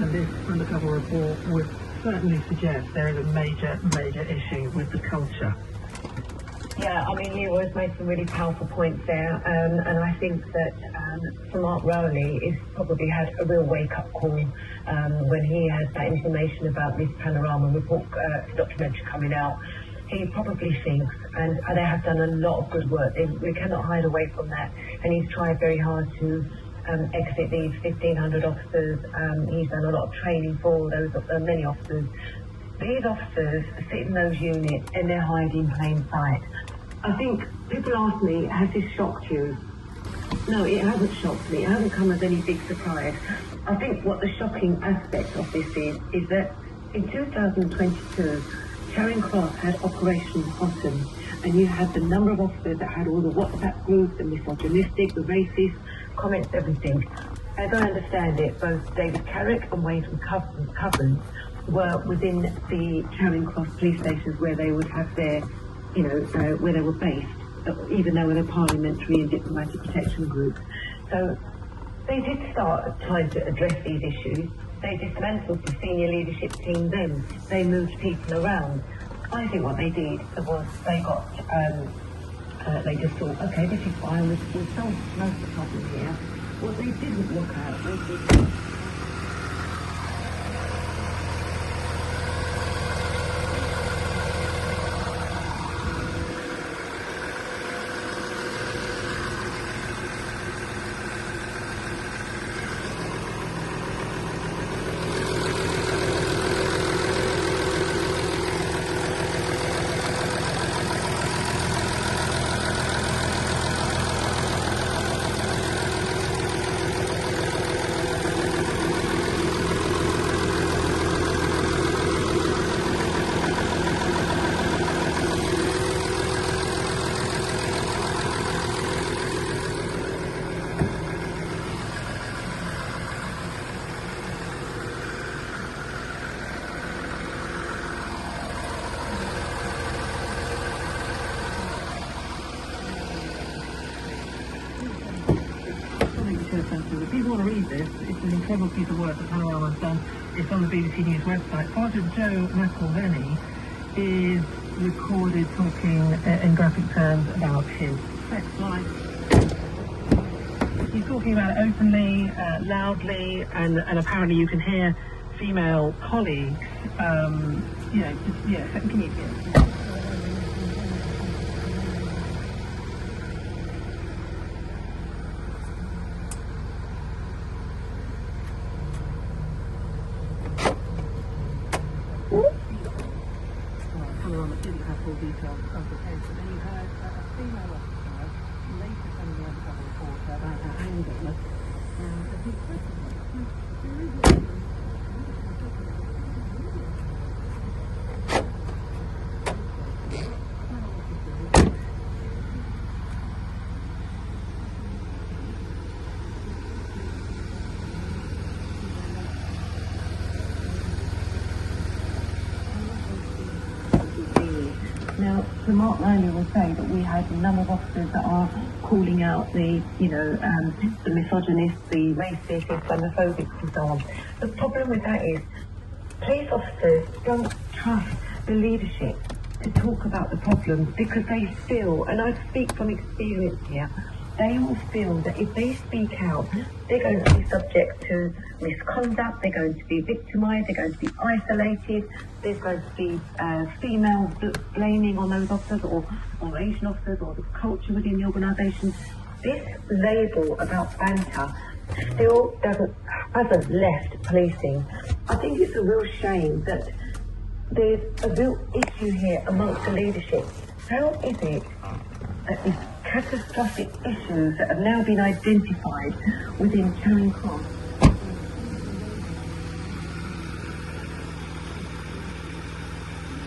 and this undercover report would certainly suggest there is a major issue with the culture. Yeah, I mean, Leroy's made some really powerful points there, and I think that Sir Mark Rowley has probably had a real wake-up call when he had that information about this Panorama report documentary coming out. He probably thinks, and they have done a lot of good work, we cannot hide away from that, and he's tried very hard to exit these 1,500 officers. He's done a lot of training for those many officers. These officers sit in those units and they're hiding in plain sight. I think people ask me, has this shocked you? No, it hasn't shocked me. It hasn't come as any big surprise. I think what the shocking aspect of this is that in 2022, Charing Cross had Operation Bottom, and you had the number of officers that had all the WhatsApp groups, the misogynistic, the racist comments, everything. As I understand it, both David Carrick and Wade McCubbin were within the Charing Cross police stations where they would have their, where they were based, even though they were parliamentary and diplomatic protection groups. So they did start trying to address these issues. They dismantled the senior leadership team then. They moved people around. I think what they did was they got, they just thought, okay, this is fine, we've solved most of the problem here. What they didn't look at was if you want to read this, it's an incredible piece of work that Panorama's done. It's on the BBC News website. Sergeant Joe McElvenny is recorded talking in graphic terms about his sex life. He's talking about it openly, loudly, and apparently you can hear female colleagues, can you hear? Panorama didn't have full details of the case, but then you had a female officer later telling the undercover reporter about her anger. Now, Sir Mark Rowley will say that we had a number of officers that are calling out the misogynists, the racists, Islamophobics and so on. The problem with that is police officers don't trust the leadership to talk about the problems because they feel, and I speak from experience here, they will feel that if they speak out, they're going to be subject to misconduct, they're going to be victimised, they're going to be isolated, there's going to be female blaming on those officers or Asian officers or the culture within the organisation. This label about banter still hasn't left policing. I think it's a real shame that there's a real issue here amongst the leadership. How is it that these catastrophic issues that have now been identified within Charing Cross